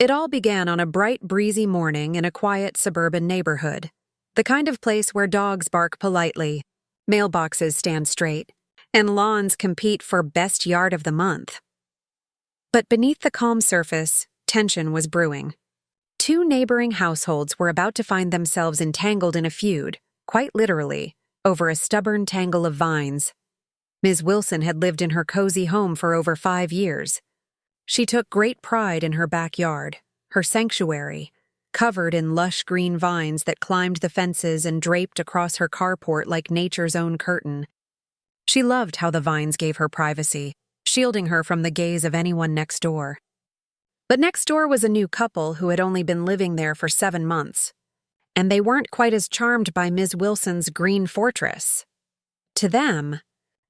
It all began on a bright, breezy morning in a quiet suburban neighborhood. The kind of place where dogs bark politely, mailboxes stand straight, and lawns compete for best yard of the month. But beneath the calm surface, tension was brewing. Two neighboring households were about to find themselves entangled in a feud, quite literally, over a stubborn tangle of vines. Ms. Wilson had lived in her cozy home for over 5 years. She took great pride in her backyard, her sanctuary, covered in lush green vines that climbed the fences and draped across her carport like nature's own curtain. She loved how the vines gave her privacy, shielding her from the gaze of anyone next door. But next door was a new couple who had only been living there for 7 months, and they weren't quite as charmed by Ms. Wilson's green fortress. To them,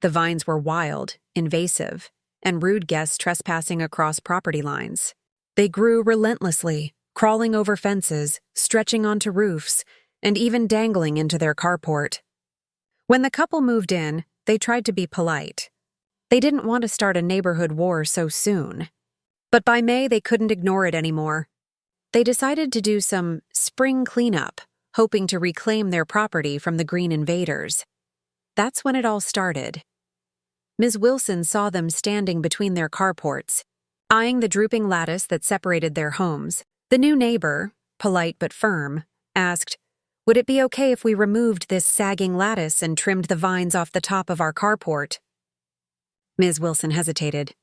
the vines were wild, invasive, and rude guests trespassing across property lines. They grew relentlessly, crawling over fences, stretching onto roofs, and even dangling into their carport. When the couple moved in, they tried to be polite. They didn't want to start a neighborhood war so soon. But by May, they couldn't ignore it anymore. They decided to do some spring cleanup, hoping to reclaim their property from the green invaders. That's when it all started. Ms. Wilson saw them standing between their carports, eyeing the drooping lattice that separated their homes. The new neighbor, polite but firm, asked, "Would it be okay if we removed this sagging lattice and trimmed the vines off the top of our carport?" Ms. Wilson hesitated.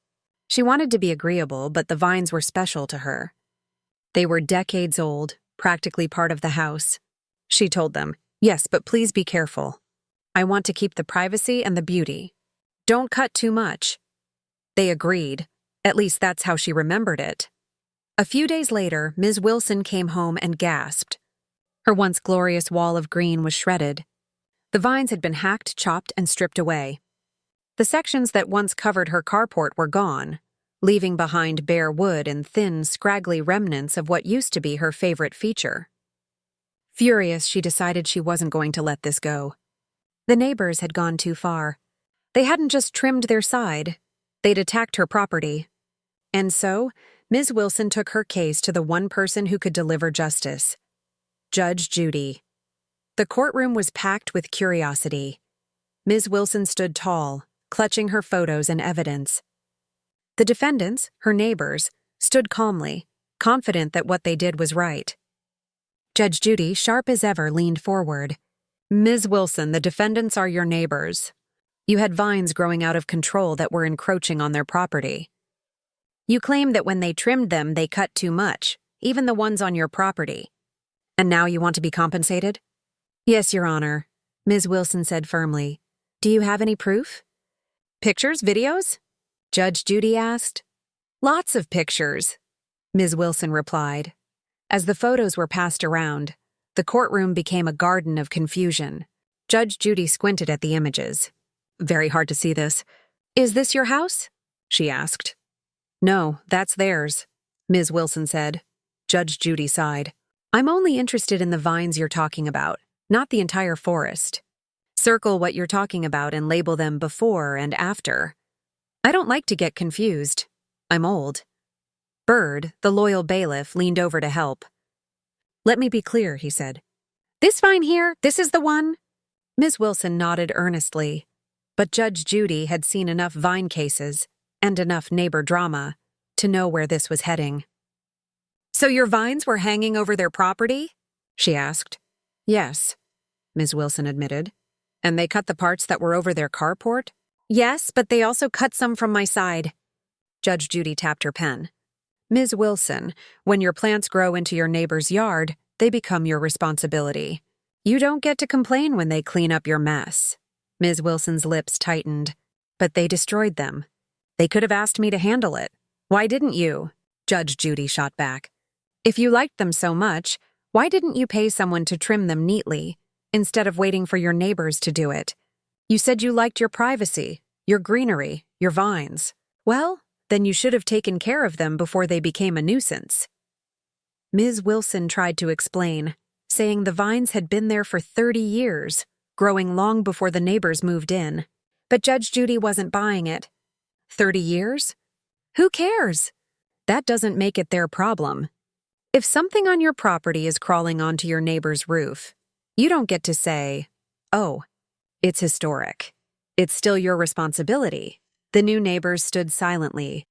She wanted to be agreeable, but the vines were special to her. They were decades old, practically part of the house. She told them, "Yes, but please be careful. I want to keep the privacy and the beauty. Don't cut too much." They agreed. At least that's how she remembered it. A few days later, Ms. Wilson came home and gasped. Her once glorious wall of green was shredded. The vines had been hacked, chopped, and stripped away. The sections that once covered her carport were gone, leaving behind bare wood and thin, scraggly remnants of what used to be her favorite feature. Furious, she decided she wasn't going to let this go. The neighbors had gone too far. They hadn't just trimmed their side, they'd attacked her property. And so, Ms. Wilson took her case to the one person who could deliver justice, Judge Judy. The courtroom was packed with curiosity. Ms. Wilson stood tall, clutching her photos and evidence. The defendants, her neighbors, stood calmly, confident that what they did was right. Judge Judy, sharp as ever, leaned forward. "Ms. Wilson, the defendants are your neighbors. You had vines growing out of control that were encroaching on their property. You claim that when they trimmed them, they cut too much, even the ones on your property. And now you want to be compensated?" "Yes, Your Honor," Ms. Wilson said firmly. "Do you have any proof?" "Pictures, videos?" Judge Judy asked. "Lots of pictures," Ms. Wilson replied. As the photos were passed around, the courtroom became a garden of confusion. Judge Judy squinted at the images. "Very hard to see this. Is this your house?" she asked. "No, that's theirs," Ms. Wilson said. Judge Judy sighed. "I'm only interested in the vines you're talking about, not the entire forest. Circle what you're talking about and label them before and after. I don't like to get confused. I'm old." Bird, the loyal bailiff, leaned over to help. "Let me be clear," he said. "This vine here, this is the one?" Ms. Wilson nodded earnestly, but Judge Judy had seen enough vine cases and enough neighbor drama to know where this was heading. "So your vines were hanging over their property?" she asked. "Yes," Ms. Wilson admitted. "And they cut the parts that were over their carport?" "Yes, but they also cut some from my side." Judge Judy tapped her pen. "Ms. Wilson, when your plants grow into your neighbor's yard, they become your responsibility. You don't get to complain when they clean up your mess." Ms. Wilson's lips tightened. "But they destroyed them. They could have asked me to handle it. Why didn't you?" Judge Judy shot back. "If you liked them so much, why didn't you pay someone to trim them neatly, instead of waiting for your neighbors to do it? You said you liked your privacy, your greenery, your vines. Well, then you should have taken care of them before they became a nuisance." Ms. Wilson tried to explain, saying the vines had been there for 30 years, growing long before the neighbors moved in. But Judge Judy wasn't buying it. 30 years? Who cares? That doesn't make it their problem. If something on your property is crawling onto your neighbor's roof, you don't get to say, "Oh, it's historic." It's still your responsibility. The new neighbors stood silently,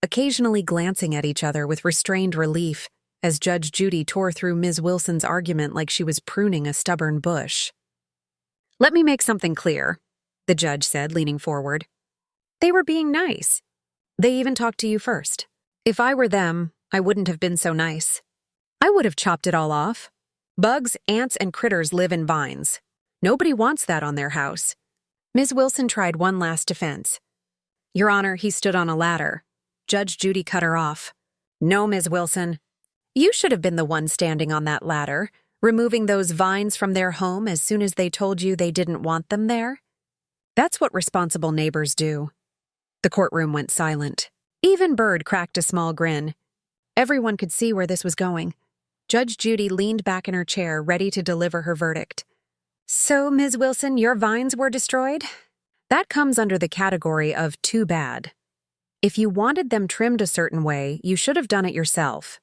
occasionally glancing at each other with restrained relief as Judge Judy tore through Ms. Wilson's argument like she was pruning a stubborn bush. "Let me make something clear," the judge said, leaning forward. "They were being nice. They even talked to you first. If I were them, I wouldn't have been so nice. I would have chopped it all off. Bugs, ants, and critters live in vines. Nobody wants that on their house." Ms. Wilson tried one last defense. "Your Honor, he stood on a ladder." Judge Judy cut her off. "No, Ms. Wilson. You should have been the one standing on that ladder, removing those vines from their home as soon as they told you they didn't want them there. That's what responsible neighbors do." The courtroom went silent. Even Bird cracked a small grin. Everyone could see where this was going. Judge Judy leaned back in her chair, ready to deliver her verdict. "So, Ms. Wilson, your vines were destroyed? That comes under the category of too bad. If you wanted them trimmed a certain way, you should have done it yourself.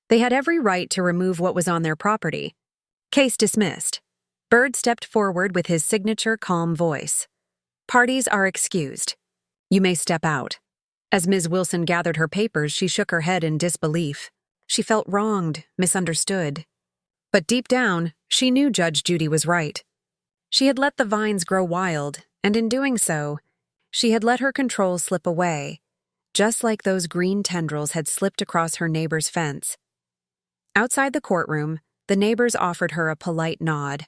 They had every right to remove what was on their property. Case dismissed." Bird stepped forward with his signature calm voice. "Parties are excused. You may step out." As Ms. Wilson gathered her papers, she shook her head in disbelief. She felt wronged, misunderstood. But deep down, she knew Judge Judy was right. She had let the vines grow wild, and in doing so, she had let her control slip away, just like those green tendrils had slipped across her neighbor's fence. Outside the courtroom, the neighbors offered her a polite nod.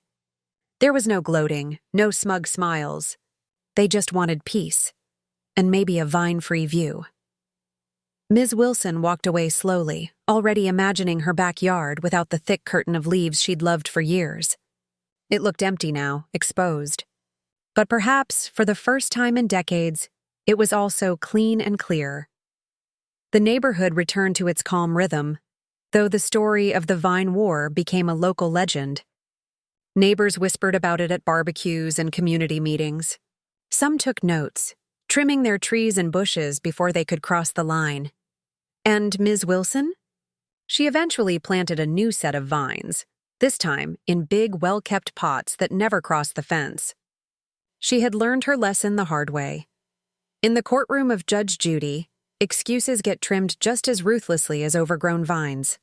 There was no gloating, no smug smiles. They just wanted peace, and maybe a vine-free view. Ms. Wilson walked away slowly, already imagining her backyard without the thick curtain of leaves she'd loved for years. It looked empty now, exposed. But perhaps, for the first time in decades, it was also clean and clear. The neighborhood returned to its calm rhythm, though the story of the Vine War became a local legend. Neighbors whispered about it at barbecues and community meetings. Some took notes, trimming their trees and bushes before they could cross the line. And Ms. Wilson? She eventually planted a new set of vines, this time in big, well-kept pots that never crossed the fence. She had learned her lesson the hard way. In the courtroom of Judge Judy, excuses get trimmed just as ruthlessly as overgrown vines.